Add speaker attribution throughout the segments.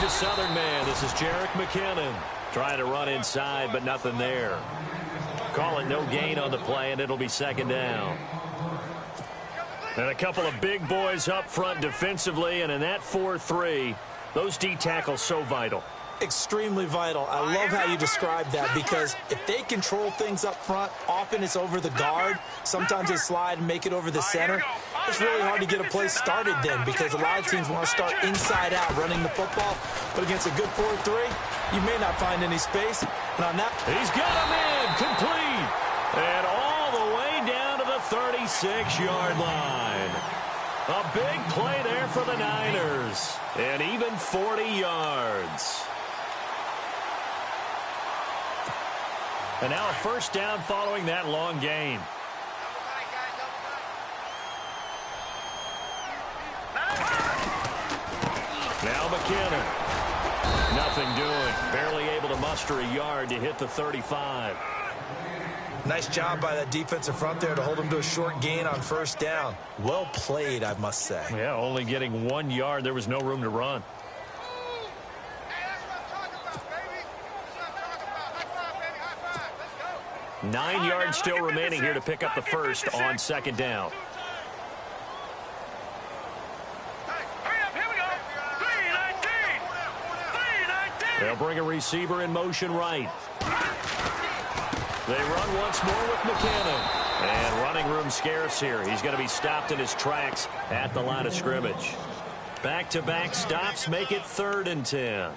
Speaker 1: Georgia Southern man. This is Jerick McKinnon. Trying to run inside, but nothing there. Call it no gain on the play, and it'll be second down. And a couple of big boys up front defensively, and in that 4-3, those D tackles so vital.
Speaker 2: Extremely vital. I love how you describe that, because if they control things up front, often it's over the guard. Sometimes they slide and make it over the center. It's really hard to get a play started then, because a lot of teams want to start inside out running the football. But against a good 4-3, you may not find any space. And on that,
Speaker 1: he's got him in, complete, and all the way down to the 36-yard line. A big play there for the Niners, and even 40 yards. And now a first down following that long gain. Now McKinnon. Nothing doing. Barely able to muster a yard to hit the 35.
Speaker 2: Nice job by that defensive front there to hold him to a short gain on first down. Well played, I must say.
Speaker 1: Yeah, only getting 1 yard. There was no room to run. Let's go. 9 yards still remaining here to pick up the first on second down. They'll bring a receiver in motion right. They run once more with McKinnon. And running room scarce here. He's going to be stopped in his tracks at the line of scrimmage. Back-to-back stops make it 3rd and 10.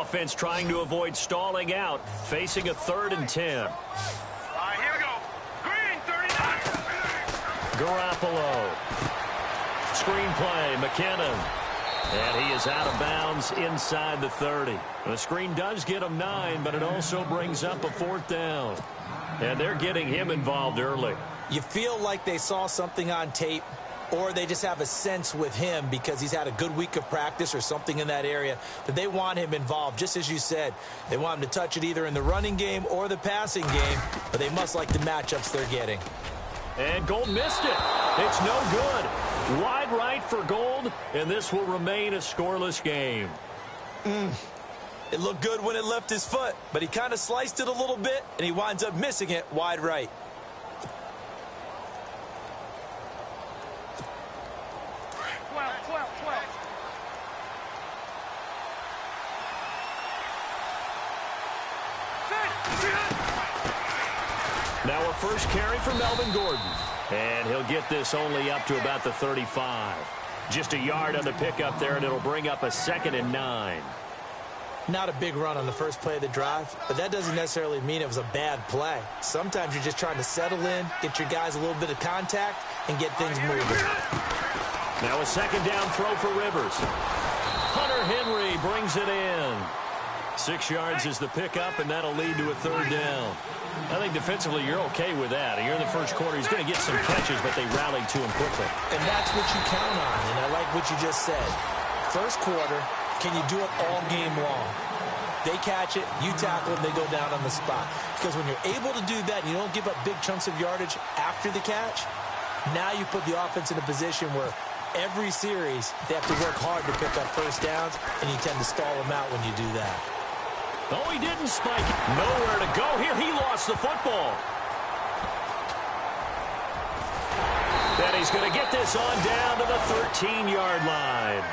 Speaker 1: Offense trying to avoid stalling out, facing a 3rd and 10.
Speaker 3: All right, here we go. Green, 39.
Speaker 1: Garoppolo. Screenplay, McKinnon. And he is out of bounds inside the 30. The screen does get him 9, but it also brings up a 4th down. And they're getting him involved early.
Speaker 2: You feel like they saw something on tape, or they just have a sense with him because he's had a good week of practice or something in that area that they want him involved. Just as you said, they want him to touch it either in the running game or the passing game, but they must like the matchups they're getting.
Speaker 1: And Gold missed it. It's no good. Wide right for Gold, and this will remain a scoreless game.
Speaker 2: It looked good when it left his foot, but he kind of sliced it a little bit, and he winds up missing it wide right.
Speaker 1: Now a first carry for Melvin Gordon. And he'll get this only up to about the 35. Just a yard on the pickup there, and it'll bring up a 2nd and 9.
Speaker 2: Not a big run on the first play of the drive, but that doesn't necessarily mean it was a bad play. Sometimes you're just trying to settle in, get your guys a little bit of contact, and get things moving.
Speaker 1: Now a 2nd down throw for Rivers. Hunter Henry brings it in. 6 yards is the pickup, and that'll lead to a 3rd down. I think defensively you're okay with that. Here in the first quarter, he's going to get some catches, but they rallied to him quickly.
Speaker 2: And that's what you count on, and I like what you just said. First quarter, can you do it all game long? They catch it, you tackle them, they go down on the spot. Because when you're able to do that and you don't give up big chunks of yardage after the catch, now you put the offense in a position where every series they have to work hard to pick up first downs, and you tend to stall them out when you do that.
Speaker 1: Oh, he didn't spike it. Nowhere to go here. He lost the football. And he's going to get this on down to the 13-yard line.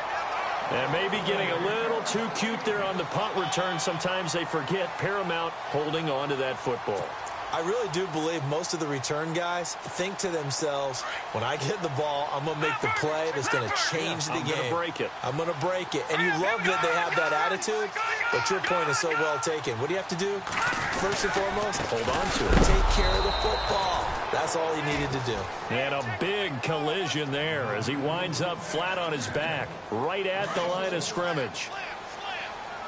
Speaker 1: And maybe getting a little too cute there on the punt return. Sometimes they forget Paramount holding on to that football.
Speaker 2: I really do believe most of the return guys think to themselves, when I get the ball, I'm going to make the play that's going to change the game.
Speaker 1: I'm going to break it.
Speaker 2: I'm going to break it. And you love that they have that attitude, but your point is so well taken. What do you have to do? First and foremost,
Speaker 1: hold on to it.
Speaker 2: Take care of the football. That's all he needed to do.
Speaker 1: And a big collision there as he winds up flat on his back, right at the line of scrimmage.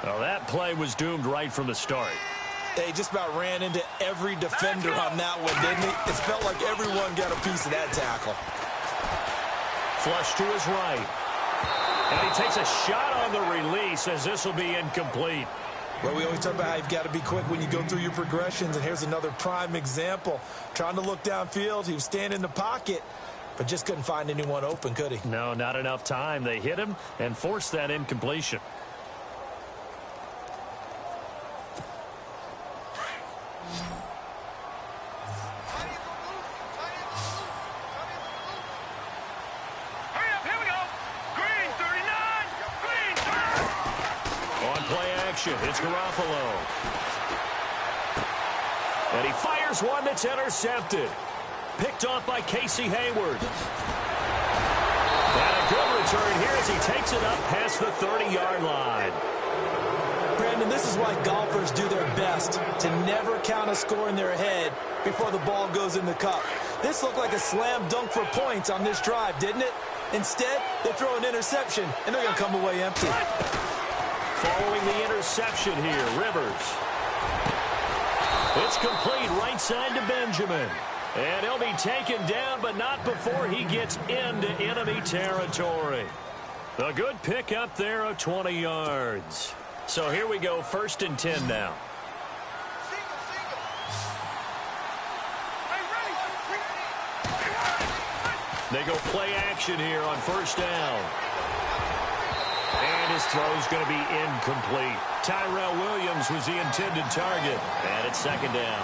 Speaker 1: Well, that play was doomed right from the start.
Speaker 2: They just about ran into every defender on that one, didn't he? It felt like everyone got a piece of that tackle.
Speaker 1: Flush to his right. And he takes a shot on the release as this will be incomplete.
Speaker 2: Well, we always talk about how you've got to be quick when you go through your progressions, and here's another prime example. Trying to look downfield, he was standing in the pocket, but just couldn't find anyone open, could he?
Speaker 1: No, not enough time. They hit him and forced that incompletion. It's Garoppolo. And he fires one that's intercepted. Picked off by Casey Hayward. And a good return here as he takes it up past the 30-yard line.
Speaker 2: Brandon, this is why golfers do their best to never count a score in their head before the ball goes in the cup. This looked like a slam dunk for points on this drive, didn't it? Instead, they throw an interception, and they're going to come away empty.
Speaker 1: Following the interception here, Rivers. It's complete right side to Benjamin. And he'll be taken down, but not before he gets into enemy territory. A good pickup there of 20 yards. So here we go, 1st and 10 now. They go play action here on 1st down. And his throw's going to be incomplete. Tyrell Williams was the intended target. And it's 2nd down.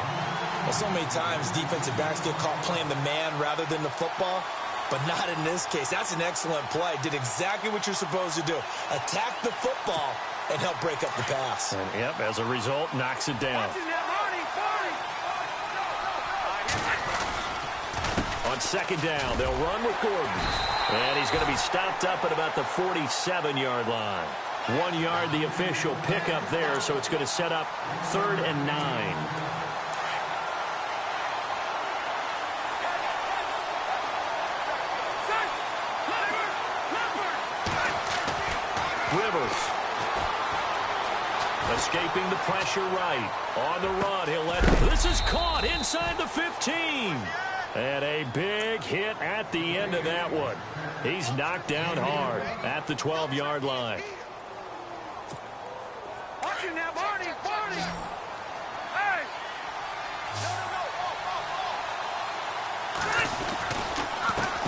Speaker 2: Well, so many times defensive backs get caught playing the man rather than the football, but not in this case. That's an excellent play. Did exactly what you're supposed to do. Attack the football and help break up the pass.
Speaker 1: And, yep, as a result, knocks it down. On 2nd down, they'll run with Gordon. And he's going to be stopped up at about the 47-yard line. 1 yard, the official pickup there, so it's going to set up 3rd and 9. Rivers. Escaping the pressure right. On the run, he'll let... This is caught inside the 15. And a big hit at the end of that one. He's knocked down hard at the 12-yard line.
Speaker 3: Watch it now, Barney! Hey!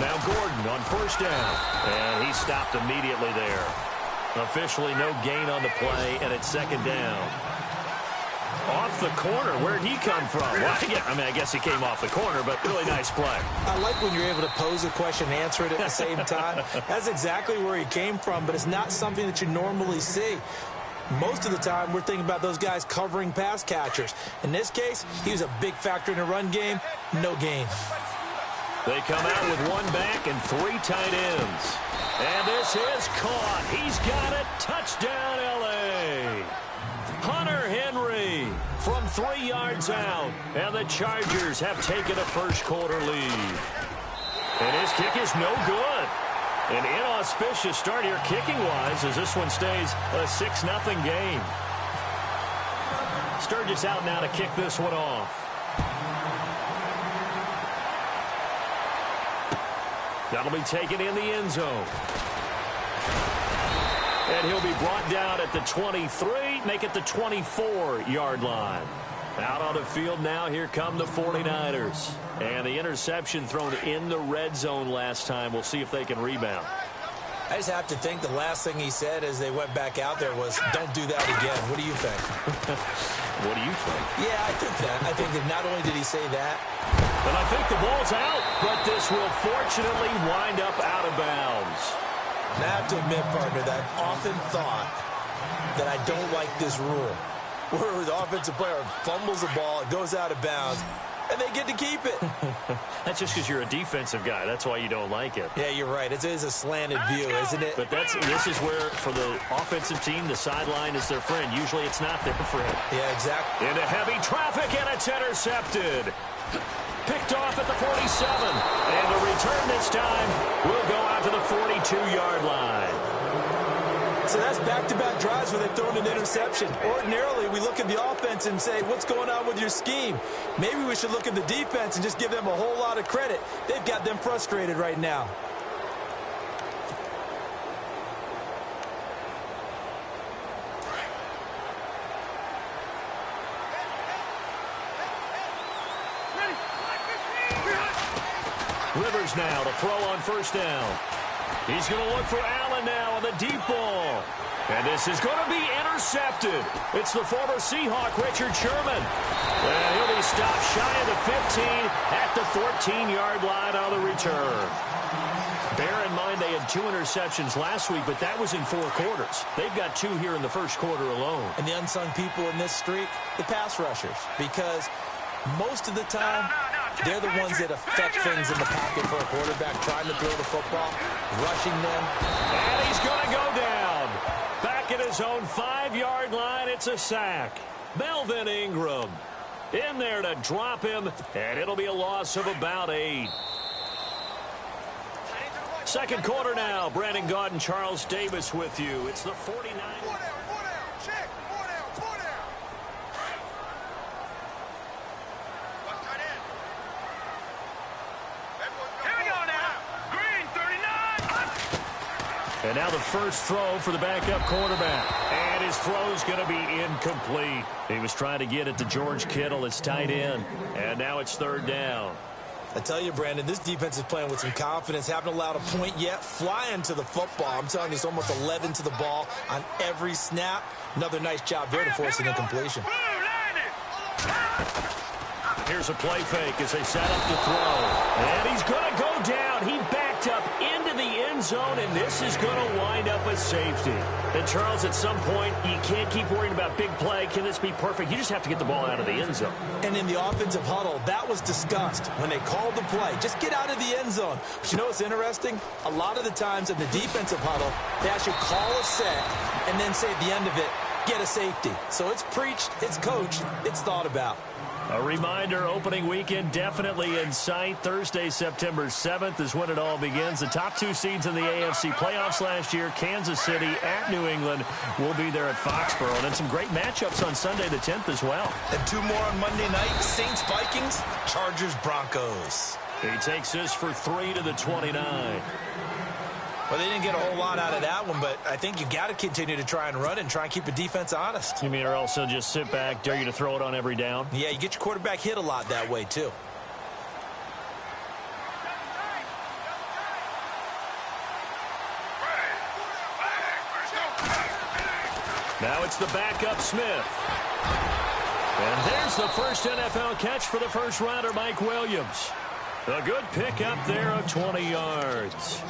Speaker 1: Now Gordon on 1st down. And he stopped immediately there. Officially no gain on the play, and it's 2nd down. Off the corner. Where'd he come from? Well, I guess he came off the corner, but really nice play.
Speaker 2: I like when you're able to pose a question and answer it at the same time. That's exactly where he came from, but it's not something that you normally see. Most of the time, we're thinking about those guys covering pass catchers. In this case, he was a big factor in the run game. No gain.
Speaker 1: They come out with 1 back and 3 tight ends. And this is caught. He's got it. Touchdown, L.A. Hunter Henry from 3 yards out. And the Chargers have taken a first-quarter lead. And his kick is no good. An inauspicious start here kicking-wise as this one stays a 6-0 game. Sturgis out now to kick this one off. That'll be taken in the end zone. And he'll be brought down at the 23, make it the 24-yard line. Out on the field now, here come the 49ers. And the interception thrown in the red zone last time. We'll see if they can rebound.
Speaker 2: I just have to think the last thing he said as they went back out there was, don't do that again. What do you think?
Speaker 1: What do you think?
Speaker 2: Yeah, I think that. I think that not only did he say that.
Speaker 1: But I think the ball's out. But this will fortunately wind up out of bounds.
Speaker 2: Now, I have to admit, partner, that I've often thought that I don't like this rule. Where the offensive player fumbles the ball, it goes out of bounds, and they get to keep it.
Speaker 1: That's just because you're a defensive guy. That's why you don't like it.
Speaker 2: Yeah, you're right. It is a slanted view, isn't it?
Speaker 1: But this is where, for the offensive team, the sideline is their friend. Usually it's not their friend.
Speaker 2: Yeah, exactly.
Speaker 1: Into heavy traffic, and it's intercepted. Picked off at the 47. And the return this time will go out to the 42-yard line.
Speaker 2: So that's back-to-back drives where they've thrown an interception. Ordinarily, we look at the offense and say, what's going on with your scheme? Maybe we should look at the defense and just give them a whole lot of credit. They've got them frustrated right now.
Speaker 1: Rivers now to throw on first down. He's going to look for Allen now on the deep ball. And this is going to be intercepted. It's the former Seahawk, Richard Sherman. And he'll be stopped shy of the 15 at the 14-yard line on the return. Bear in mind they had 2 interceptions last week, but that was in 4 quarters. They've got 2 here in the first quarter alone.
Speaker 2: And the unsung people in this streak, the pass rushers, because most of the time, they're the ones that affect things in the pocket for a quarterback, trying to throw the football, rushing them.
Speaker 1: And he's going to go down. Back at his own 5-yard line, it's a sack. Melvin Ingram in there to drop him, and it'll be a loss of about 8. Second quarter now. Brandon Gaud and Charles Davis with you. It's the 49.
Speaker 3: Check. 4 down. Here we go now. Green, 39.
Speaker 1: And now the first throw for the backup quarterback. And his throw's going to be incomplete. He was trying to get it to George Kittle, his tight end. And now it's third down.
Speaker 2: I tell you, Brandon, this defense is playing with some confidence. Haven't allowed a point yet. Flying to the football. I'm telling you, it's almost 11 to the ball on every snap. Another nice job there to force an incompletion.
Speaker 1: Here's a play fake as they set up to throw. And he's going to go down. He backed up into the end zone, and this is going to wind up a safety. And, Charles, at some point, you can't keep worrying about big play. Can this be perfect? You just have to get the ball out of the end zone.
Speaker 2: And in the offensive huddle, that was discussed when they called the play. Just get out of the end zone. But you know what's interesting? A lot of the times in the defensive huddle, they actually call a set and then say at the end of it, get a safety. So it's preached, it's coached, it's thought about.
Speaker 1: A reminder, opening weekend definitely in sight. Thursday, September 7th is when it all begins. The top 2 seeds in the AFC playoffs last year, Kansas City at New England, will be there at Foxborough. And then some great matchups on Sunday the 10th as well.
Speaker 2: And 2 more on Monday night, Saints-Vikings, Chargers-Broncos.
Speaker 1: He takes this for 3 to the 29.
Speaker 2: Well, they didn't get a whole lot out of that one, but I think you got to continue to try and run and try and keep the defense honest.
Speaker 1: You mean or also just sit back, dare you to throw it on every down?
Speaker 2: Yeah, you get your quarterback hit a lot that way, too.
Speaker 1: Now it's the backup Smith. And there's the first NFL catch for the first rounder, Mike Williams. A good pickup there of 20 yards.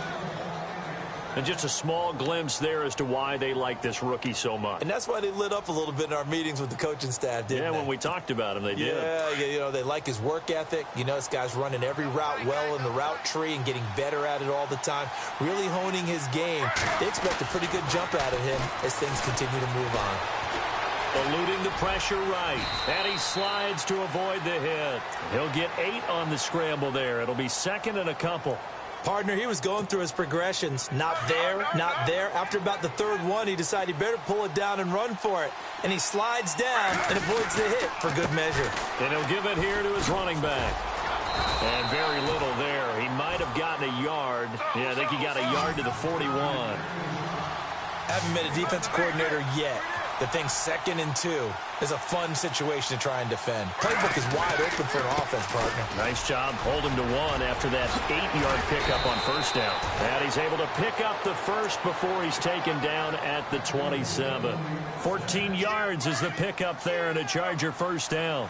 Speaker 1: And just a small glimpse there as to why they like this rookie so much.
Speaker 2: And that's why they lit up a little bit in our meetings with the coaching staff, didn't they?
Speaker 1: Yeah, when we talked about him, they did.
Speaker 2: Yeah, you know, they like his work ethic. You know, this guy's running every route well in the route tree and getting better at it all the time, really honing his game. They expect a pretty good jump out of him as things continue to move on.
Speaker 1: Eluding the pressure right, and he slides to avoid the hit. He'll get 8 on the scramble there. It'll be second and a couple.
Speaker 2: Partner, he was going through his progressions. Not there, not there. After about the third one, he decided he better pull it down and run for it. And he slides down and avoids the hit for good measure.
Speaker 1: And he'll give it here to his running back. And very little there. He might have gotten a yard. Yeah, I think he got a yard to the 41.
Speaker 2: Haven't met a defensive coordinator yet. The thing 2nd and 2 is a fun situation to try and defend. Playbook is wide open for an offense, partner.
Speaker 1: Nice job holding to 1 after that 8-yard pickup on first down. And he's able to pick up the first before he's taken down at the 27. 14 yards is the pickup there and a Charger first down.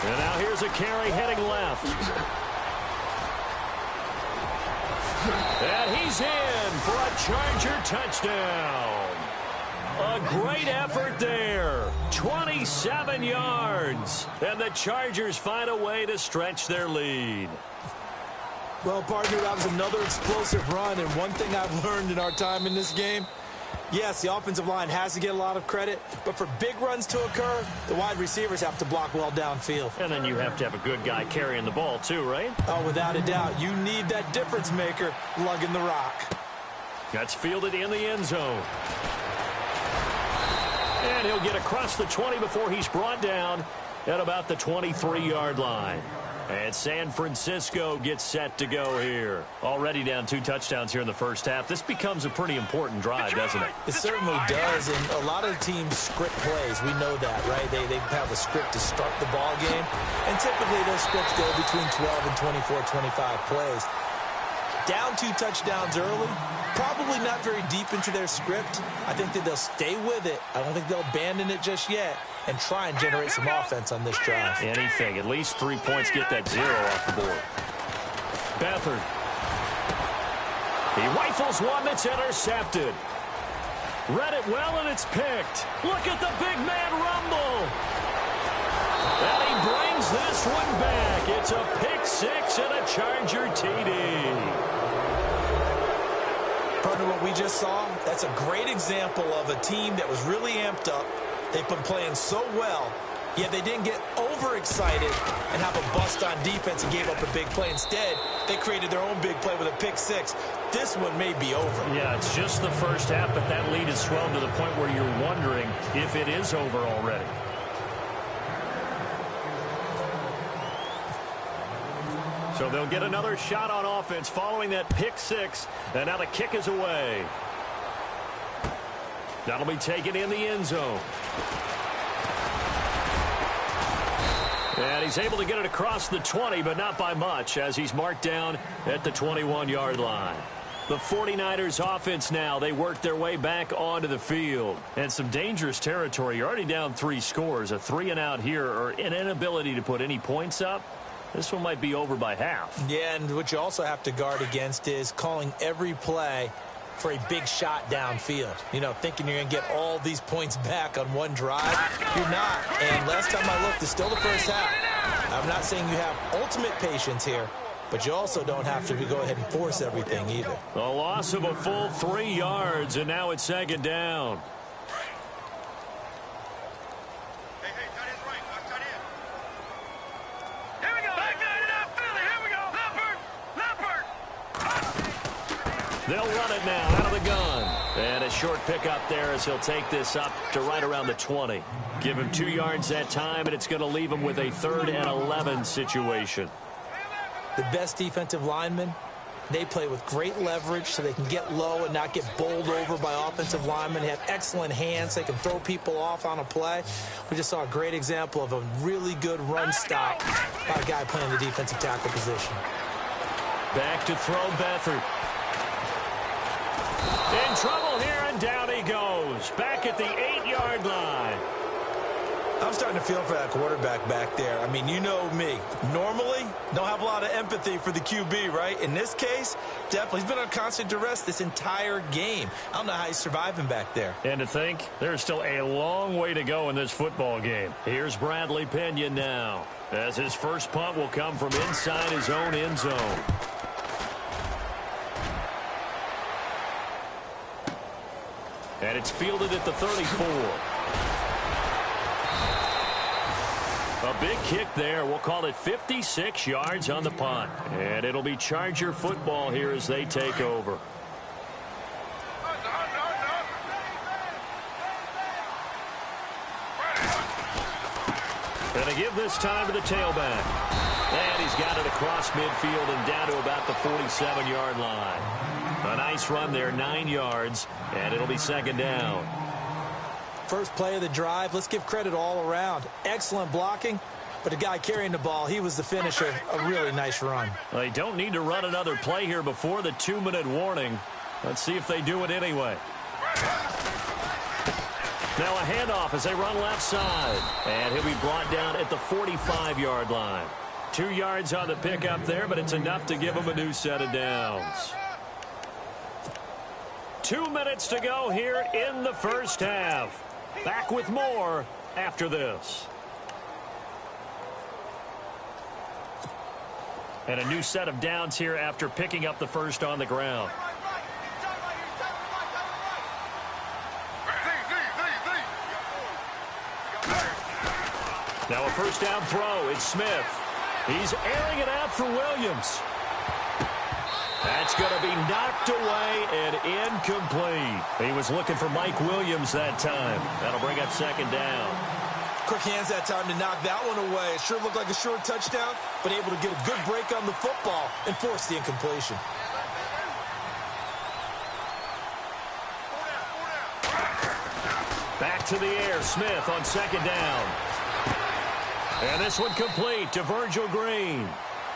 Speaker 1: And now here's a carry heading left. And he's in for a Charger touchdown. A great effort there. 27 yards. And the Chargers find a way to stretch their lead.
Speaker 2: Well, partner, that was another explosive run. And one thing I've learned in our time in this game, yes, the offensive line has to get a lot of credit, but for big runs to occur, the wide receivers have to block well downfield.
Speaker 1: And then you have to have a good guy carrying the ball too, right?
Speaker 2: Oh, without a doubt. You need that difference maker lugging the rock.
Speaker 1: That's fielded in the end zone. And he'll get across the 20 before he's brought down at about the 23-yard line. And San Francisco gets set to go here. Already down 2 touchdowns here in the first half. This becomes a pretty important drive, doesn't it?
Speaker 2: It certainly does, and a lot of the teams script plays. We know that, right? They have a script to start the ball game, and typically those scripts go between 12 and 24, 25 plays. Down 2 touchdowns early, probably not very deep into their script. I think that they'll stay with it. I don't think they'll abandon it just yet and try and generate some offense on this drive.
Speaker 1: Anything. At least 3 points, get that 0 off the board. Beathard. He rifles one that's intercepted. Read it well, and it's picked. Look at the big man rumble. And he brings this one back. It's a pick 6 and a Charger TD.
Speaker 2: Partner, what we just saw, that's a great example of a team that was really amped up. They've been playing so well, yet they didn't get overexcited and have a bust on defense and gave up a big play. Instead, they created their own big play with a pick 6. This one may be over.
Speaker 1: Yeah, it's just the first half, but that lead has swelled to the point where you're wondering if it is over already. So they'll get another shot on offense following that pick 6, and now the kick is away. That'll be taken in the end zone. And he's able to get it across the 20, but not by much, as he's marked down at the 21-yard line. The 49ers offense now, they work their way back onto the field. And some dangerous territory. You're already down 3 scores. A 3-and-out here, or an inability to put any points up. This one might be over by half.
Speaker 2: Yeah, and what you also have to guard against is calling every play for a big shot downfield. You know, thinking you're going to get all these points back on one drive. You're not. And last time I looked, it's still the first half. I'm not saying you have ultimate patience here, but you also don't have to go ahead and force everything either.
Speaker 1: A loss of a full 3 yards, and now it's 2nd down. They'll run it now out of the gun. And a short pickup there as he'll take this up to right around the 20. Give him 2 yards that time, and it's going to leave him with a 3rd and 11 situation.
Speaker 2: The best defensive linemen, they play with great leverage so they can get low and not get bowled over by offensive linemen. They have excellent hands. They can throw people off on a play. We just saw a great example of a really good run stop by a guy playing the defensive tackle position.
Speaker 1: Back to throw Beathard. In trouble here, and down he goes. Back at the 8-yard line.
Speaker 2: I'm starting to feel for that quarterback back there. I mean, you know me. Normally, don't have a lot of empathy for the QB, right? In this case, definitely. He's been on constant duress this entire game. I don't know how he's surviving back there.
Speaker 1: And to think, there's still a long way to go in this football game. Here's Bradley Pinion now, as his first punt will come from inside his own end zone. And it's fielded at the 34. A big kick there. We'll call it 56 yards on the punt. And it'll be Charger football here as they take over. And they give this time to the tailback. And he's got it across midfield and down to about the 47-yard line. A nice run there, 9 yards, and it'll be 2nd down.
Speaker 2: First play of the drive, let's give credit all around. Excellent blocking, but the guy carrying the ball, he was the finisher. A really nice run.
Speaker 1: They don't need to run another play here before the 2-minute warning. Let's see if they do it anyway. Now a handoff as they run left side. And he'll be brought down at the 45-yard line. 2 yards on the pickup there, but it's enough to give him a new set of downs. 2 minutes to go here in the first half. Back with more after this. And a new set of downs here after picking up the first on the ground. Now a first down throw. It's Smith. He's airing it out for Williams. That's going to be knocked away and incomplete. He was looking for Mike Williams that time. That'll bring up 2nd down.
Speaker 2: Quick hands that time to knock that one away. It sure looked like a short touchdown, but able to get a good break on the football and force the incompletion.
Speaker 1: Back to the air, Smith on second down. And this one complete to Virgil Green.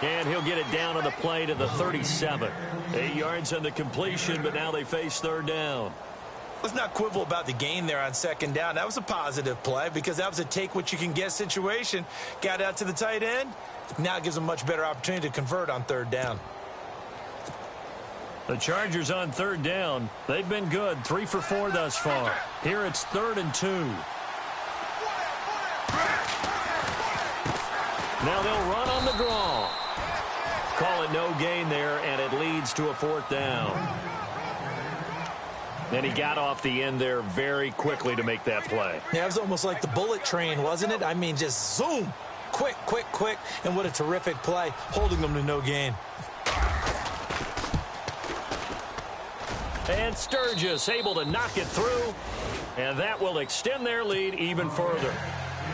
Speaker 1: And he'll get it down on the play to the 37. 8 yards on the completion, but now they face third down.
Speaker 2: Let's not quibble about the gain there on second down. That was a positive play because that was a take-what-you-can-get situation. Got out to the tight end. Now it gives them a much better opportunity to convert on third down.
Speaker 1: The Chargers on third down. They've been good, 3 for 4 thus far. Here it's 3rd and 2. Now they'll run on the draw. Call it no gain there, and it leads to a 4th down. And he got off the end there very quickly to make that play.
Speaker 2: Yeah, it was almost like the bullet train, wasn't it? I mean, just zoom. Quick, quick, quick. And what a terrific play, holding them to no gain.
Speaker 1: And Sturgis able to knock it through. And that will extend their lead even further.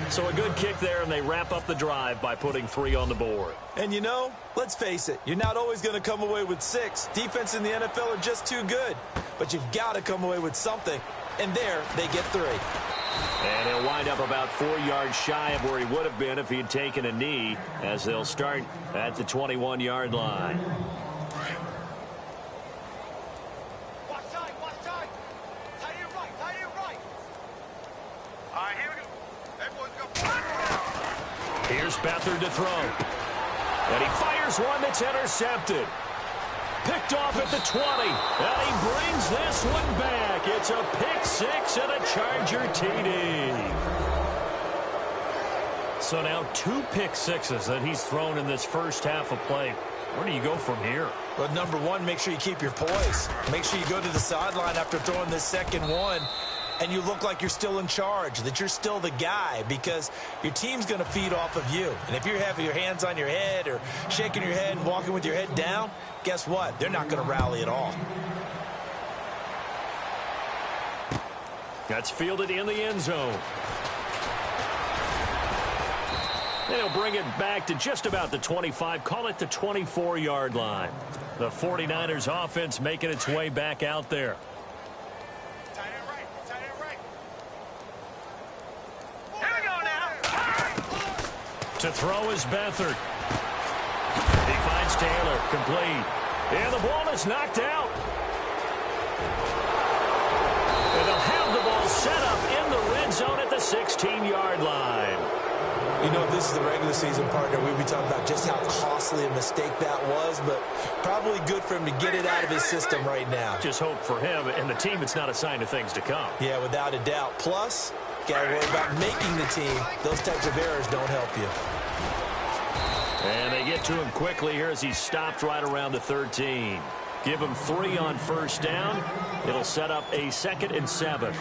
Speaker 1: So a good kick there, and they wrap up the drive by putting 3 on the board.
Speaker 2: And you know, let's face it, you're not always going to come away with 6. Defense in the NFL are just too good. But you've got to come away with something. And there, they get 3.
Speaker 1: And he'll wind up about 4 yards shy of where he would have been if he had taken a knee, as they'll start at the 21-yard line. Here's Beathard to throw. And he fires one that's intercepted. Picked off at the 20. And he brings this one back. It's a pick 6 and a Charger TD. So now 2 pick 6s that he's thrown in this first half of play. Where do you go from here?
Speaker 2: Well, number one, make sure you keep your poise. Make sure you go to the sideline after throwing this second one, and you look like you're still in charge, that you're still the guy, because your team's going to feed off of you. And if you're having your hands on your head or shaking your head and walking with your head down, guess what? They're not going to rally at all.
Speaker 1: That's fielded in the end zone. They'll bring it back to just about the 25, call it the 24-yard line. The 49ers offense making its way back out there. To throw is Beathard. He finds Taylor, complete. And the ball is knocked out. And they'll have the ball set up in the red zone at the 16-yard line.
Speaker 2: You know, this is the regular season partner. We'll be talking about just how costly a mistake that was, but probably good for him to get it out of his system right now.
Speaker 1: Just hope for him and the team it's not a sign of things to come.
Speaker 2: Yeah, without a doubt. Plus, got to worry about making the team. Those types of errors don't help you.
Speaker 1: And they get to him quickly here as he's stopped right around the 13. Give him 3 on first down. It'll set up a 2nd and 7.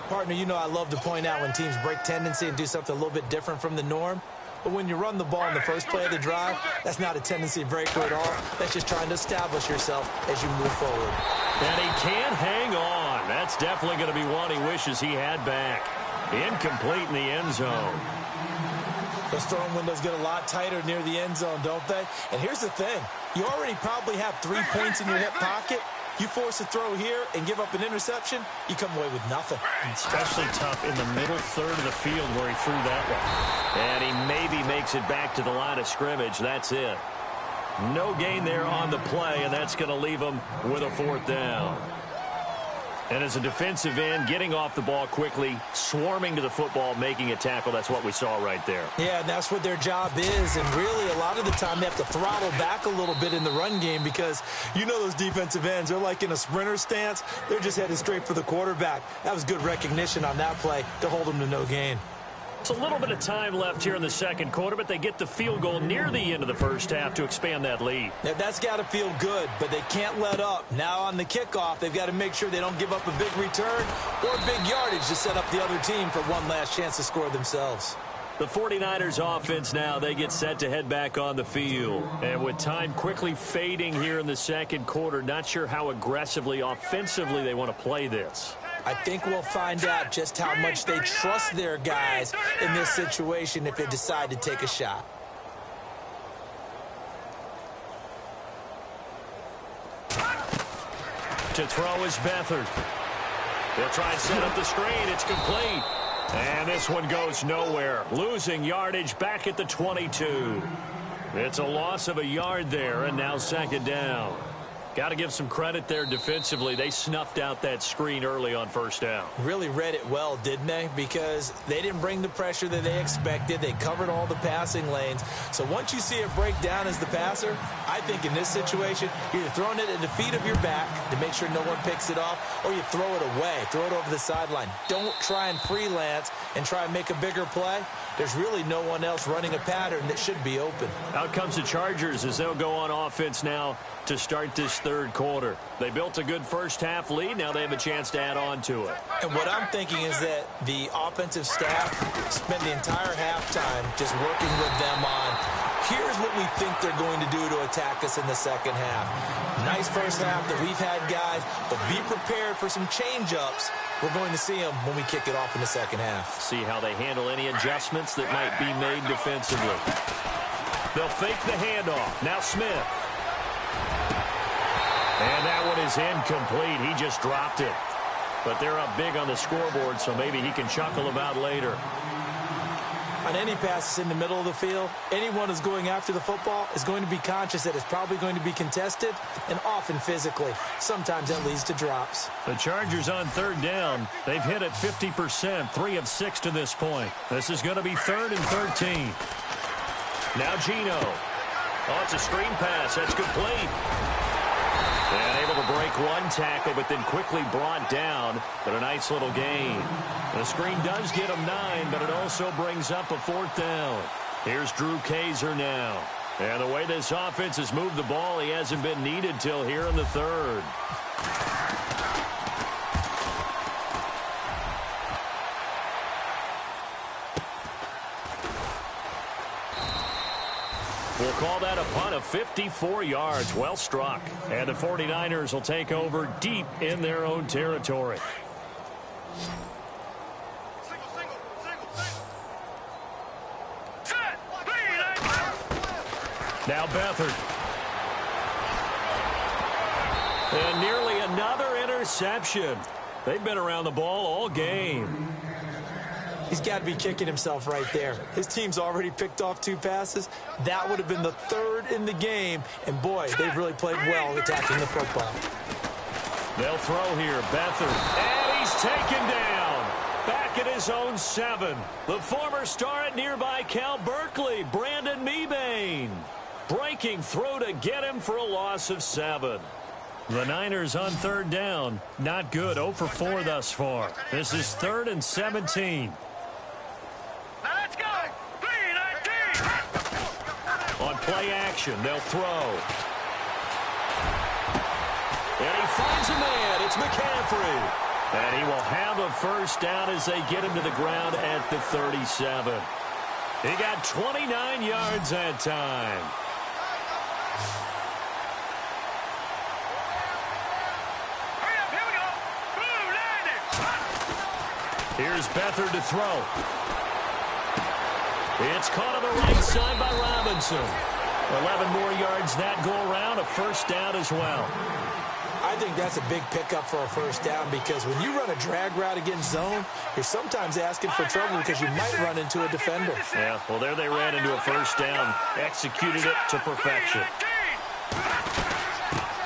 Speaker 2: Partner, you know I love to point out when teams break tendency and do something a little bit different from the norm. But when you run the ball in the first play of the drive, that's not a tendency breaker at all. That's just trying to establish yourself as you move forward.
Speaker 1: And he can't hang on. That's definitely going to be one he wishes he had back. Incomplete in the end zone.
Speaker 2: Those throwing windows get a lot tighter near the end zone, don't they? And here's the thing. You already probably have 3 points in your hip pocket. You force a throw here and give up an interception, you come away with nothing.
Speaker 1: Especially tough in the middle third of the field where he threw that one. And he maybe makes it back to the line of scrimmage. That's it. No gain there on the play, and that's going to leave him with a 4th down. And as a defensive end, getting off the ball quickly, swarming to the football, making a tackle, that's what we saw right there.
Speaker 2: Yeah, and that's what their job is. And really, a lot of the time, they have to throttle back a little bit in the run game because you know those defensive ends, they're like in a sprinter stance. They're just headed straight for the quarterback. That was good recognition on that play to hold them to no gain.
Speaker 1: It's a little bit of time left here in the second quarter, but they get the field goal near the end of the first half to expand that lead.
Speaker 2: Now, that's got to feel good, but they can't let up. Now on the kickoff, they've got to make sure they don't give up a big return or big yardage to set up the other team for one last chance to score themselves.
Speaker 1: The 49ers offense now, they get set to head back on the field. And with time quickly fading here in the second quarter, not sure how aggressively, offensively they want to play this.
Speaker 2: I think we'll find out just how much they trust their guys in this situation if they decide to take a shot.
Speaker 1: To throw is Beathard. They'll try and set up the screen. It's complete. And this one goes nowhere. Losing yardage back at the 22. It's a loss of a yard there, and now second down. Got to give some credit there defensively. They snuffed out that screen early on first down.
Speaker 2: Really read it well, didn't they? Because they didn't bring the pressure that they expected. They covered all the passing lanes. So once you see it break down as the passer, I think in this situation, you're either throwing it at the feet of your back to make sure no one picks it off, or you throw it away, throw it over the sideline. Don't try and freelance and try and make a bigger play. There's really no one else running a pattern that should be open.
Speaker 1: Out comes the Chargers as they'll go on offense now to start this third quarter. They built a good first-half lead. Now they have a chance to add on to it.
Speaker 2: And what I'm thinking is that the offensive staff spent the entire halftime just working with them on, here's what we think they're going to do to attack us in the second half. Nice first half that we've had, guys, but be prepared for some change-ups. We're going to see them when we kick it off in the second half.
Speaker 1: See how they handle any adjustments that might be made defensively. They'll fake the handoff. Now Smith. And that one is incomplete. He just dropped it. But they're up big on the scoreboard, so maybe he can chuckle about later.
Speaker 2: On any passes in the middle of the field, anyone who's going after the football is going to be conscious that it's probably going to be contested, and often physically. Sometimes that leads to drops.
Speaker 1: The Chargers on third down. They've hit it 50%, 3 of 6 to this point. This is going to be 3rd and 13. Now Geno. Oh, it's a screen pass. That's complete. And able to break one tackle, but then quickly brought down. But a nice little gain. The screen does get him 9, but it also brings up a 4th down. Here's Drew Kaiser now. And the way this offense has moved the ball, he hasn't been needed till here in the third. We'll call that a punt of 54 yards. Well struck. And the 49ers will take over deep in their own territory. Now Beathard. And nearly another interception. They've been around the ball all game.
Speaker 2: He's got to be kicking himself right there. His team's already picked off 2 passes. That would have been the 3rd in the game. And, boy, they've really played well attacking the football.
Speaker 1: They'll throw here. Beathard. And he's taken down. Back at his own 7. The former star at nearby Cal Berkeley, Brandon Mebane. Breaking through to get him for a loss of 7. The Niners on third down. Not good. 0 for 4 thus far. This is 3rd and 17.
Speaker 3: Let's go! 3-19!
Speaker 1: On play action, they'll throw. And he finds a man. It's McCaffrey. And he will have a first down as they get him to the ground at the 37. He got 29 yards that time.
Speaker 3: Hurry up, here we go! Boom, landed!
Speaker 1: Here's Beathard to throw. It's caught on the right side by Robinson. 11 more yards that go around, a first down as well.
Speaker 2: I think that's a big pickup for a first down because when you run a drag route against zone, you're sometimes asking for trouble because you might run into a defender.
Speaker 1: Yeah, well, there they ran into a first down. Executed it to perfection.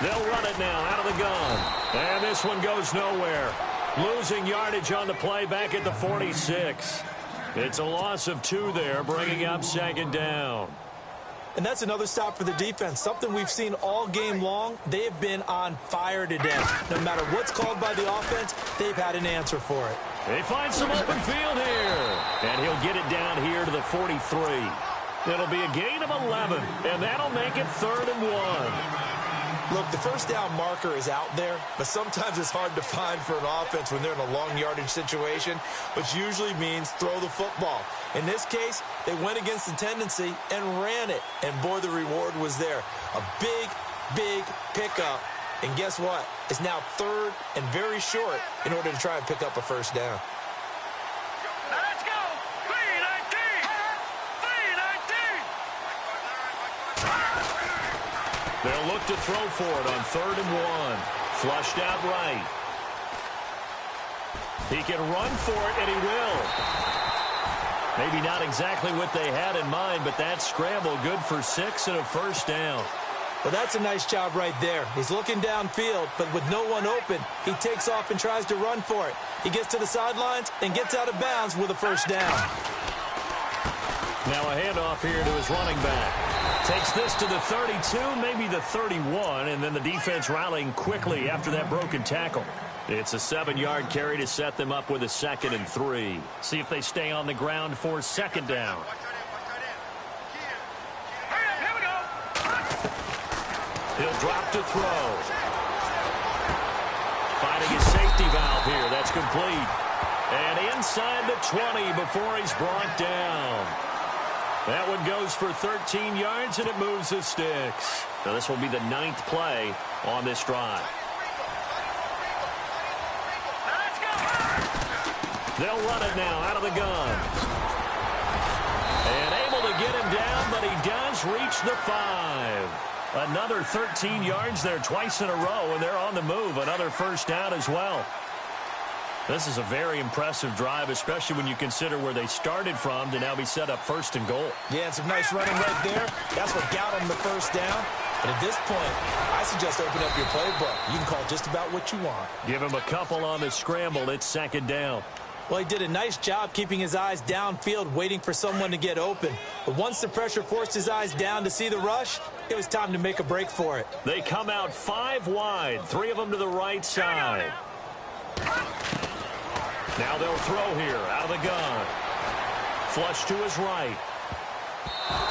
Speaker 1: They'll run it now out of the gun. And this one goes nowhere. Losing yardage on the play back at the 46. It's a loss of 2 there, bringing up second down.
Speaker 2: And that's another stop for the defense. Something we've seen all game long. They have been on fire today. No matter what's called by the offense, they've had an answer for it.
Speaker 1: They find some open field here. And he'll get it down here to the 43. It'll be a gain of 11, and that'll make it 3rd and 1.
Speaker 2: Look, the first down marker is out there, but sometimes it's hard to find for an offense when they're in a long yardage situation, which usually means throw the football. In this case, they went against the tendency and ran it, and boy, the reward was there. A big, big pickup And guess what? It's now third and very short in order to try and pick up a first down.
Speaker 3: Now let's go. 319. 319.
Speaker 1: They'll look to throw for it on 3rd and 1. Flushed out right. He can run for it, and he will. Maybe not exactly what they had in mind, but that scramble good for 6 and a first down.
Speaker 2: Well, that's a nice job right there. He's looking downfield, but with no one open, he takes off and tries to run for it. He gets to the sidelines and gets out of bounds with a first down.
Speaker 1: Now a handoff here to his running back. Takes this to the 32, maybe the 31, and then the defense rallying quickly after that broken tackle. It's a 7-yard carry to set them up with a 2nd and 3. See if they stay on the ground for 2nd down.
Speaker 3: Here we go.
Speaker 1: He'll drop to throw. Finding his safety valve here. That's complete. And inside the 20 before he's brought down. That one goes for 13 yards, and it moves the sticks. Now this will be the 9th play on this drive. They'll run it now out of the gun. And able to get him down, but he does reach the 5. Another 13 yards there twice in a row, and they're on the move. Another first down as well. This is a very impressive drive, especially when you consider where they started from to now be set up 1st and goal.
Speaker 2: Yeah, and some nice running right there. That's what got him the first down. But at this point, I suggest open up your playbook. You can call just about what you want.
Speaker 1: Give him a couple on the scramble. It's 2nd down.
Speaker 2: Well, he did a nice job keeping his eyes downfield, waiting for someone to get open. But once the pressure forced his eyes down to see the rush, it was time to make a break for it.
Speaker 1: They come out 5 wide, 3 of them to the right side. Now they'll throw here out of the gun. Flush to his right.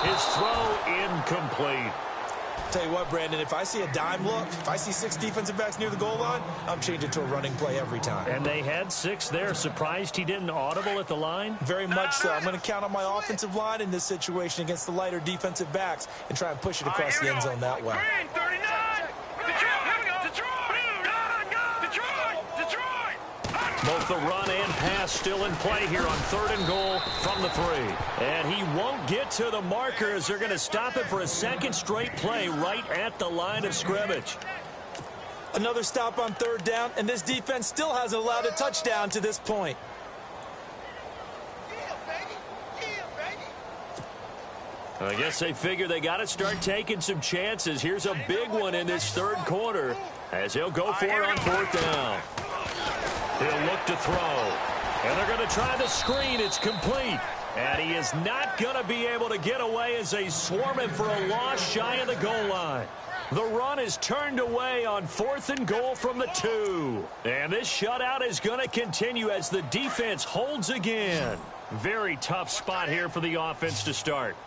Speaker 1: His throw incomplete.
Speaker 2: Tell you what, Brandon, if I see a dime look, if I see 6 defensive backs near the goal line, I'm changing to a running play every time.
Speaker 1: And they had 6 there. Surprised he didn't audible at the line?
Speaker 2: Very much so. I'm going to count on my offensive line in this situation against the lighter defensive backs and try and push it across the end zone that way.
Speaker 3: Green 39. Detroit. Here we go. Detroit. Detroit. Detroit.
Speaker 1: Both the run and pass still in play here on 3rd and goal from the 3. And he won't get to the marker as they're going to stop it for a 2nd straight play right at the line of scrimmage.
Speaker 2: Another stop on 3rd down, and this defense still hasn't allowed a touchdown to this point.
Speaker 1: I guess they figure they got to start taking some chances. Here's a big one in this 3rd quarter as he'll go for it on 4th down. He'll look to throw. And they're going to try the screen. It's complete. And he is not going to be able to get away as they swarm him for a loss shy of the goal line. The run is turned away on 4th and goal from the 2. And this shutout is going to continue as the defense holds again. Very tough spot here for the offense to start.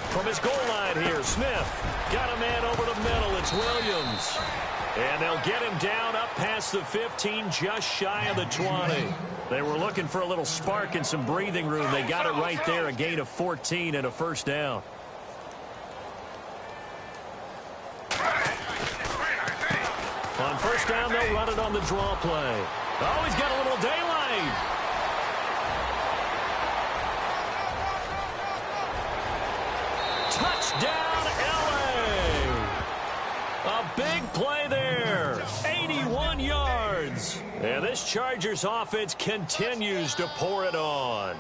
Speaker 1: From his goal line here, Smith got a man over the middle. It's Williams. And they'll get him down up past the 15, just shy of the 20. They were looking for a little spark and some breathing room. They got it right there, a gain of 14 and a first down. On first down, they'll run it on the draw play. Oh, he's got a little daylight. Touchdown, L.A. A big play there. 81 yards. And this Chargers offense continues to pour it on.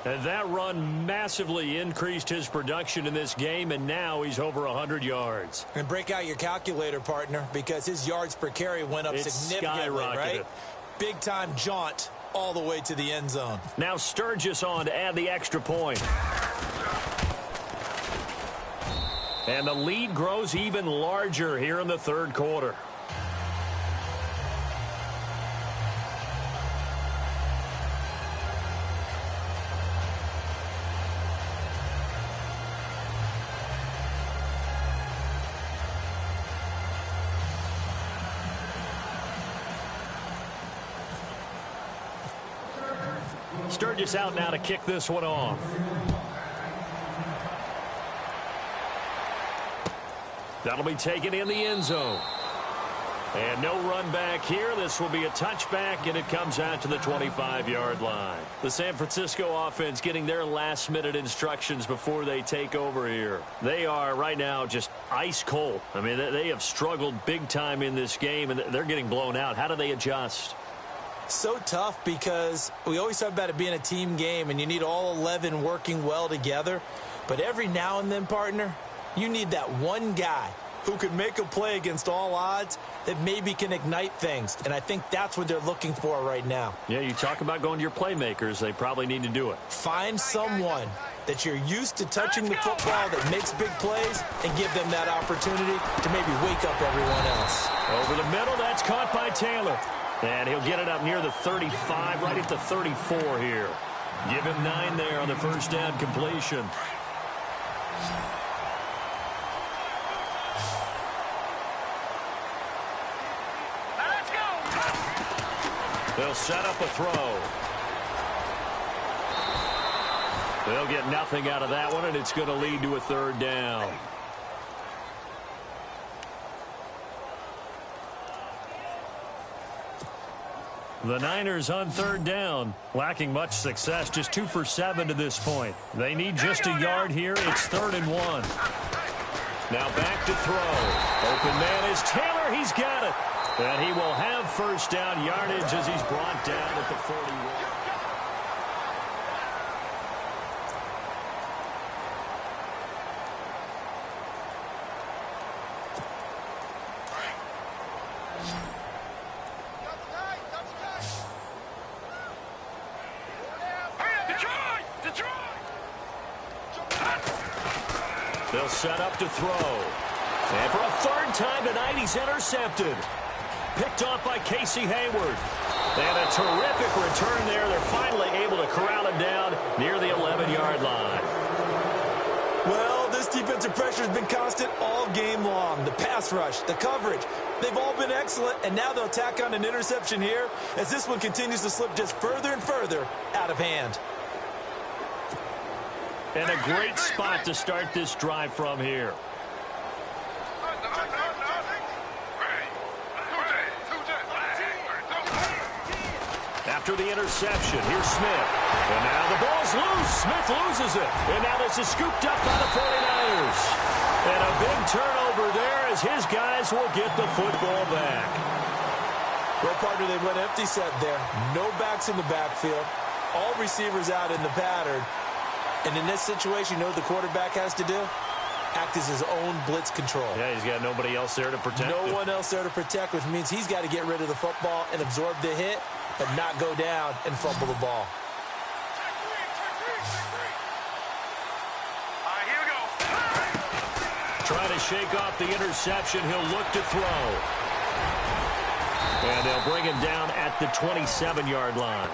Speaker 1: And that run massively increased his production in this game, and now he's over 100 yards.
Speaker 2: And break out your calculator, partner, because his yards per carry went up significantly, right? Big-time jaunt all the way to the end zone.
Speaker 1: Now Sturgis on to add the extra point. And the lead grows even larger here in the 3rd quarter. Sturgis out now to kick this one off. That'll be taken in the end zone. And no run back here. This will be a touchback, and it comes out to the 25-yard line. The San Francisco offense getting their last-minute instructions before they take over here. They are right now just ice cold. I mean, they have struggled big time in this game, and they're getting blown out. How do they adjust?
Speaker 2: So tough because we always talk about it being a team game, and you need all 11 working well together. But every now and then, partner, you need that one guy who could make a play against all odds that maybe can ignite things. And I think that's what they're looking for right now.
Speaker 1: Yeah, you talk about going to your playmakers. They probably need to do it.
Speaker 2: Find someone that you're used to touching the football that makes big plays and give them that opportunity to maybe wake up everyone else.
Speaker 1: Over the middle, that's caught by Taylor. And he'll get it up near the 35, right at the 34 here. Give him 9 there on the first down completion. They'll set up a throw. They'll get nothing out of that one, and it's going to lead to a third down. The Niners on third down, lacking much success, just 2 for 7 to this point. They need just a yard here. It's 3rd and 1. Now back to throw. Open man is Taylor. He's got it. And he will have first down yardage as he's brought down at the 41. They'll set up to throw. And for a third time tonight, he's intercepted. Picked off by Casey Hayward. And a terrific return there. They're finally able to corral him down near the 11-yard line.
Speaker 2: Well, this defensive pressure has been constant all game long. The pass rush, the coverage, they've all been excellent. And now they'll tack on an interception here as this one continues to slip just further and further out of hand.
Speaker 1: And a great spot to start this drive from here. After the interception, here's Smith. And now the ball's loose. Smith loses it. And now this is scooped up by the 49ers. And a big turnover there as his guys will get the football back.
Speaker 2: Well, partner, they went empty set there. No backs in the backfield. All receivers out in the pattern. And in this situation, you know what the quarterback has to do? Act as his own blitz control.
Speaker 1: Yeah, he's got nobody else there to protect him.
Speaker 2: No one else there to protect, which means he's got to get rid of the football and absorb the hit, but not go down and fumble the ball.
Speaker 3: All right, here we go.
Speaker 1: Trying to shake off the interception. He'll look to throw. And they'll bring him down at the 27-yard line.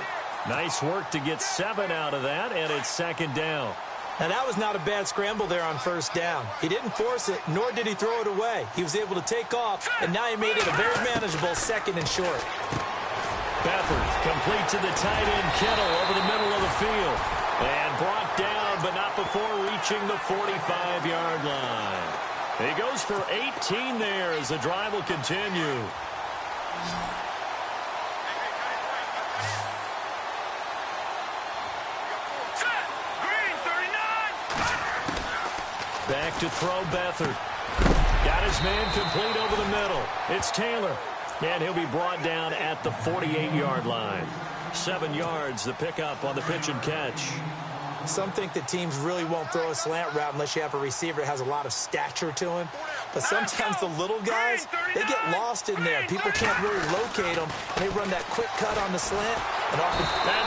Speaker 1: Nice work to get 7 out of that, and it's 2nd down.
Speaker 2: Now, that was not a bad scramble there on first down. He didn't force it, nor did he throw it away. He was able to take off, and now he made it a very manageable 2nd and short.
Speaker 1: Beathard complete to the tight end Kittle over the middle of the field. And brought down, but not before reaching the 45-yard line. He goes for 18 there as the drive will continue. Back to throw Beathard. Got his man complete over the middle. It's Taylor. And he'll be brought down at the 48-yard line. 7 yards, the pickup on the pitch and catch.
Speaker 2: Some think that teams really won't throw a slant route unless you have a receiver that has a lot of stature to him. But sometimes the little guys, they get lost in there. People can't really locate them. And they run that quick cut on the slant. And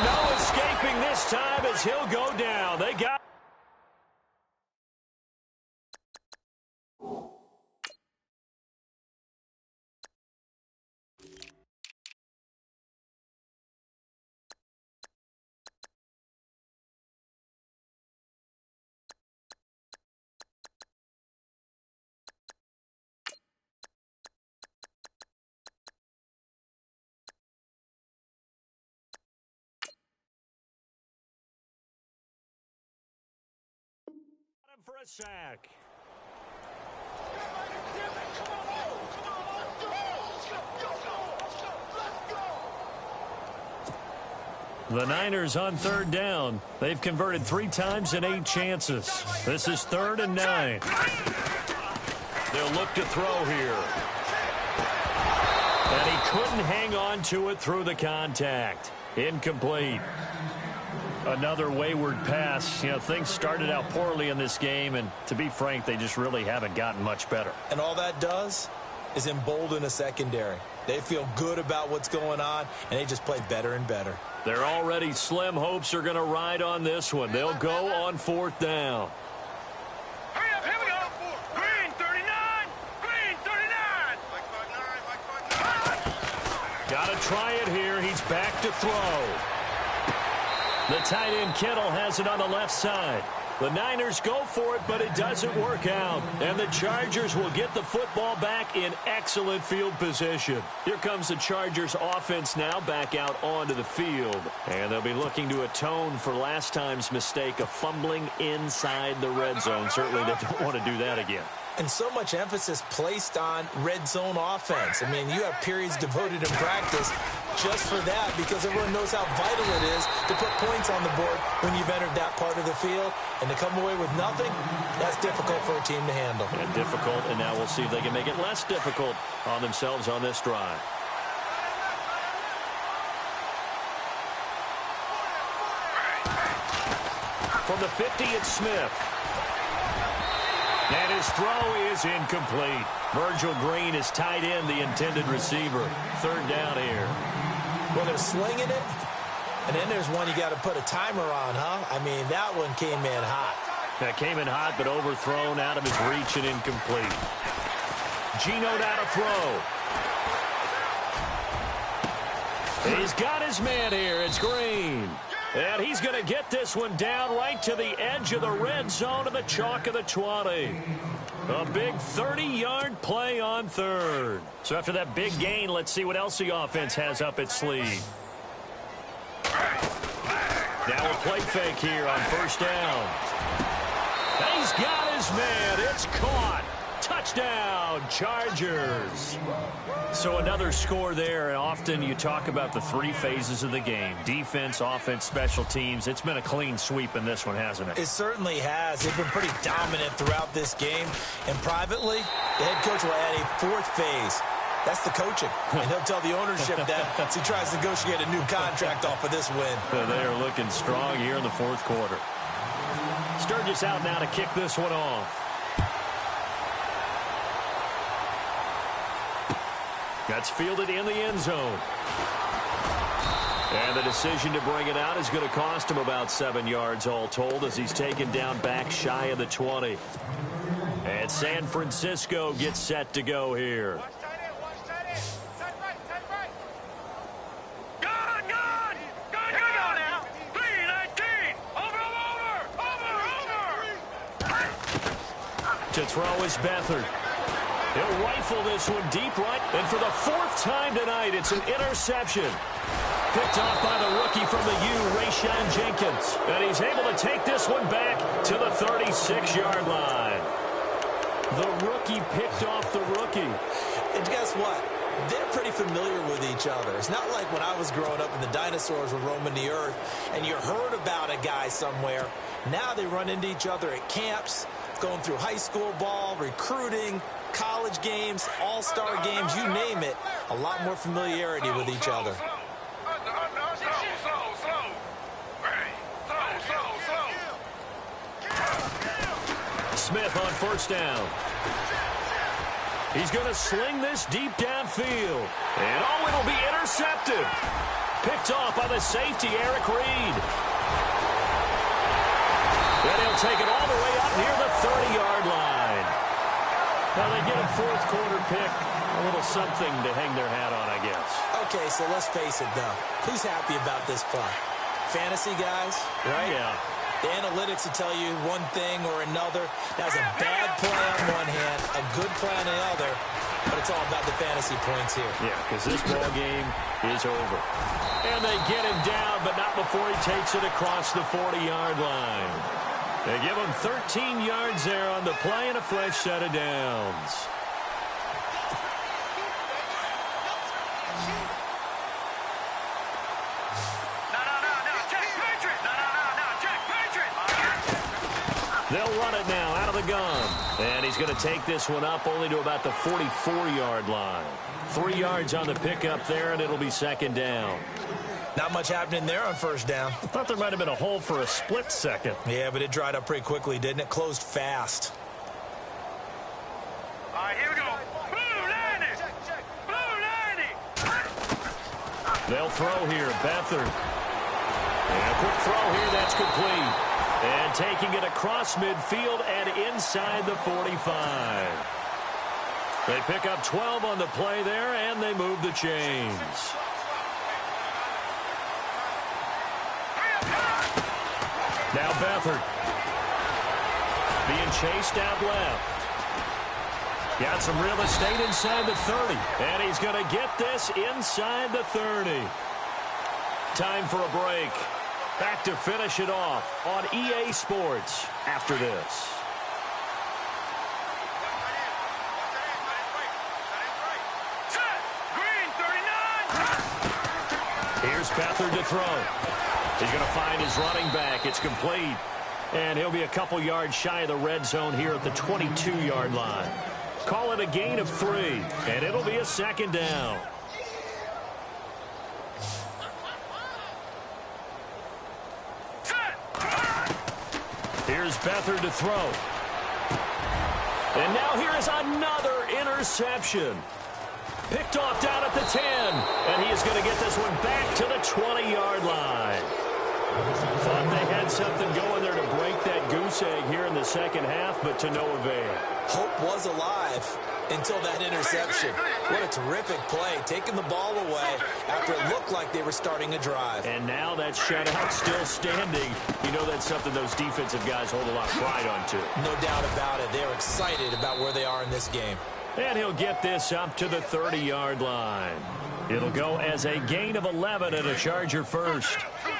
Speaker 1: no escaping this time as he'll go down. They got for a sack. The Niners on third down. They've converted 3 times in 8 chances. This is 3rd and 9. They'll look to throw here. And he couldn't hang on to it through the contact. Incomplete. Another wayward pass. You know, things started out poorly in this game, and to be frank, they just really haven't gotten much better.
Speaker 2: And all that does is embolden a secondary. They feel good about what's going on, and they just play better and better.
Speaker 1: Their already slim hopes are going to ride on this one. They'll go on 4th down.
Speaker 3: Hurry up, here we go. Green 39. Green 39.
Speaker 1: Got to try it here. He's back to throw. The tight end Kittle has it on the left side. The Niners go for it, but it doesn't work out. And the Chargers will get the football back in excellent field position. Here comes the Chargers offense now back out onto the field. And they'll be looking to atone for last time's mistake of fumbling inside the red zone. Certainly they don't want to do that again.
Speaker 2: And so much emphasis placed on red zone offense. I mean, you have periods devoted in practice just for that because everyone knows how vital it is to put points on the board when you've entered that part of the field. And to come away with nothing, that's difficult for a team to handle.
Speaker 1: And difficult, and now we'll see if they can make it less difficult on themselves on this drive. From the 50, it's Smith. And his throw is incomplete. Virgil Green is tight end, the intended receiver. 3rd down here.
Speaker 2: Well, they're slinging it, and then there's one you got to put a timer on, huh? I mean, that one came in hot.
Speaker 1: That came in hot, but overthrown out of his reach and incomplete. Geno down to throw. He's got his man here. It's Green. And he's going to get this one down right to the edge of the red zone of the chalk of the 20. A big 30-yard play on 3rd. So after that big gain, let's see what else the offense has up its sleeve. Now a play fake here on 1st down. And he's got his man. It's caught. Touchdown, Chargers. So another score there, and often you talk about the 3 phases of the game. Defense, offense, special teams. It's been a clean sweep in this one, hasn't it?
Speaker 2: It certainly has. They've been pretty dominant throughout this game. And privately, the head coach will add a 4th phase. That's the coaching. And he'll tell the ownership that as he tries to negotiate a new contract off of this win.
Speaker 1: They are looking strong here in the 4th quarter. Sturgis out now to kick this one off. That's fielded in the end zone. And the decision to bring it out is going to cost him about 7 yards all told as he's taken down back shy of the 20. And San Francisco gets set to go here. To throw is Beathard. He'll rifle this one deep right. And for the 4th time tonight, it's an interception. Picked off by the rookie from the U, Rayshon Jenkins. And he's able to take this one back to the 36-yard line. The rookie picked off the rookie.
Speaker 2: And guess what? They're pretty familiar with each other. It's not like when I was growing up and the dinosaurs were roaming the earth and you heard about a guy somewhere. Now they run into each other at camps, going through high school ball, recruiting, college games, all-star games, you name it. A lot more familiarity with each other.
Speaker 1: Smith on 1st down. He's going to sling this deep downfield. And oh, it'll be intercepted. Picked off by the safety, Eric Reed. Then he'll take it all the way up near the 30-yard line. Now they get a 4th quarter pick. A little something to hang their hat on, I guess.
Speaker 2: Okay, so let's face it, though. Who's happy about this play? Fantasy guys, right?
Speaker 1: Yeah.
Speaker 2: The analytics will tell you one thing or another. That's a bad play on one hand, a good play on the other, but it's all about the fantasy points here.
Speaker 1: Yeah, because this ball game is over. And they get him down, but not before he takes it across the 40-yard line. They give him 13 yards there on the play and a fresh set of downs.
Speaker 3: No,
Speaker 1: They'll run it now out of the gun. And he's going to take this one up only to about the 44-yard line. 3 yards on the pickup there, and it'll be second down.
Speaker 2: Not much happening there on first down.
Speaker 1: I thought there might have been a hole for a split second.
Speaker 2: Yeah, but it dried up pretty quickly, didn't it? Closed fast.
Speaker 3: All right, here we go. Blue 90. Blue 90.
Speaker 1: They'll throw here. Beathard. And a quick throw here. That's complete. And taking it across midfield and inside the 45. They pick up 12 on the play there, and they move the chains. Now Beathard. Being chased out left. Got some real estate inside the 30. And he's going to get this inside the 30. Time for a break. Back to finish it off on EA Sports after this.
Speaker 3: Set. Green 39.
Speaker 1: Here's Beathard to throw. He's going to find his running back. It's complete. And he'll be a couple yards shy of the red zone here at the 22-yard line. Call it a gain of 3, and it'll be a second down. Here's Beathard to throw. And now here is another interception. Picked off down at the 10, and he is going to get this one back to the 20-yard line. Thought they had something going there to break that goose egg here in the second half, but to no avail.
Speaker 2: Hope was alive until that interception. What a terrific play, taking the ball away after it looked like they were starting a drive.
Speaker 1: And now that shutout still standing. You know that's something those defensive guys hold a lot of pride on, too.
Speaker 2: No doubt about it. They're excited about where they are in this game.
Speaker 1: And he'll get this up to the 30-yard line. It'll go as a gain of 11 and a Charger first.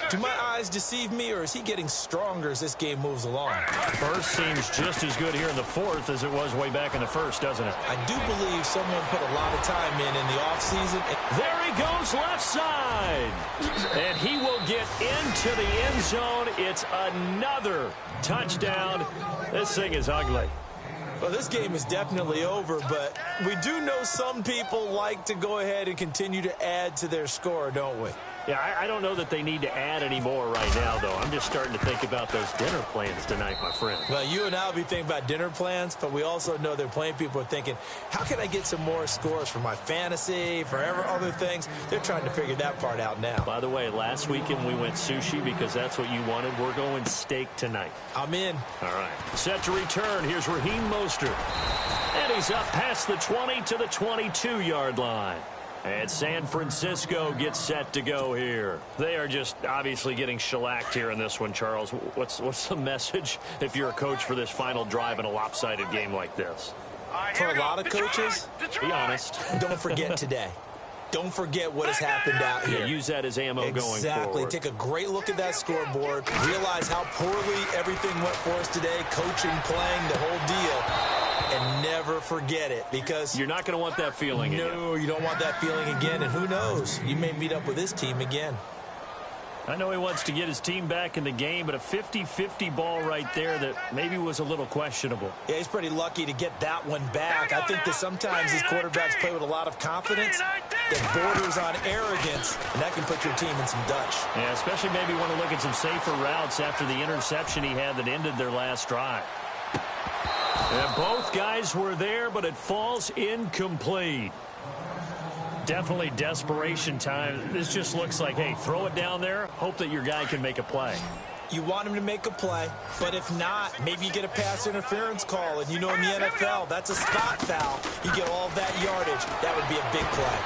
Speaker 2: Do my eyes deceive me, or is he getting stronger as this game moves along?
Speaker 1: First seems just as good here in the fourth as it was way back in the first, doesn't it?
Speaker 2: I do believe someone put a lot of time in the offseason.
Speaker 1: There he goes left side. And he will get into the end zone. It's another touchdown. This thing is ugly.
Speaker 2: Well, this game is definitely over, but we do know some people like to go ahead and continue to add to their score, don't we?
Speaker 1: Yeah, I don't know that they need to add any more right now, though. I'm just starting to think about those dinner plans tonight, my friend.
Speaker 2: Well, you and I will be thinking about dinner plans, but we also know there are plenty of people are thinking, how can I get some more scores for my fantasy, for other things? They're trying to figure that part out now.
Speaker 1: By the way, last weekend we went sushi because that's what you wanted. We're going steak tonight.
Speaker 2: I'm in.
Speaker 1: All right. Set to return. Here's Raheem Mostert. And he's up past the 20 to the 22-yard line. And San Francisco gets set to go here. They are just obviously getting shellacked here in this one, Charles. What's the message if you're a coach for this final drive in a lopsided game like this?
Speaker 2: For a lot of coaches,
Speaker 1: be honest.
Speaker 2: Don't forget today. Don't forget what has happened out here.
Speaker 1: Yeah, use that as ammo going forward.
Speaker 2: Exactly. Take a great look at that scoreboard. Realize how poorly everything went for us today. Coaching, playing, the whole deal. And never forget it, because
Speaker 1: you're not going to want that feeling again.
Speaker 2: No, you don't want that feeling again. And who knows? You may meet up with this team again.
Speaker 1: I know he wants to get his team back in the game, but a 50-50 ball right there that maybe was a little questionable.
Speaker 2: Yeah, he's pretty lucky to get that one back. I think that sometimes these quarterbacks play with a lot of confidence that borders on arrogance, and that can put your team in some Dutch.
Speaker 1: Yeah, especially maybe want to look at some safer routes after the interception he had that ended their last drive. And both guys were there, but it falls incomplete. Definitely desperation time. This just looks like, hey, throw it down there, hope that your guy can make a play.
Speaker 2: You want him to make a play, but if not, maybe you get a pass interference call, and you know in the NFL, that's a spot foul. You get all that yardage. That would be a big play.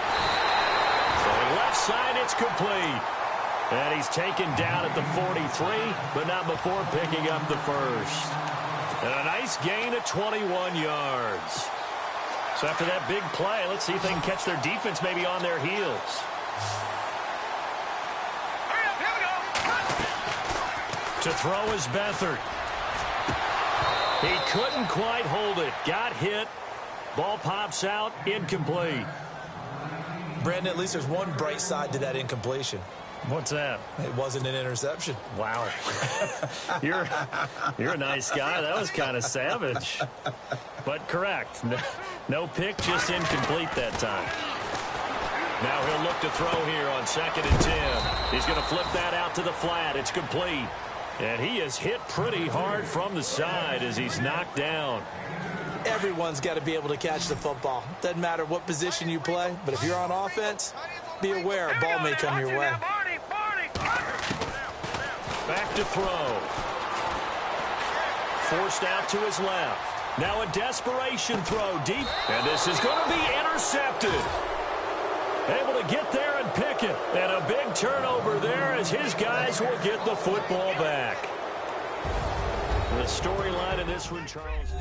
Speaker 1: So left side, it's complete. And he's taken down at the 43, but not before picking up the first. And a nice gain of 21 yards. So after that big play, let's see if they can catch their defense maybe on their heels. To throw is Beathard. He couldn't quite hold it. Got hit. Ball pops out. Incomplete.
Speaker 2: Brandon, at least there's one bright side to that incompletion.
Speaker 1: What's that?
Speaker 2: It wasn't an interception.
Speaker 1: Wow. You're a nice guy. That was kind of savage. But correct. No pick, just incomplete that time. Now he'll look to throw here on 2nd and 10. He's going to flip that out to the flat. It's complete. And he is hit pretty hard from the side as he's knocked down.
Speaker 2: Everyone's got to be able to catch the football. Doesn't matter what position you play, but if you're on offense, be aware a ball may come your way.
Speaker 1: Back to throw. Forced out to his left. Now a desperation throw deep. And this is going to be intercepted. Able to get there and pick it. And a big turnover there as his guys will get the football back. The storyline in this one, Charles.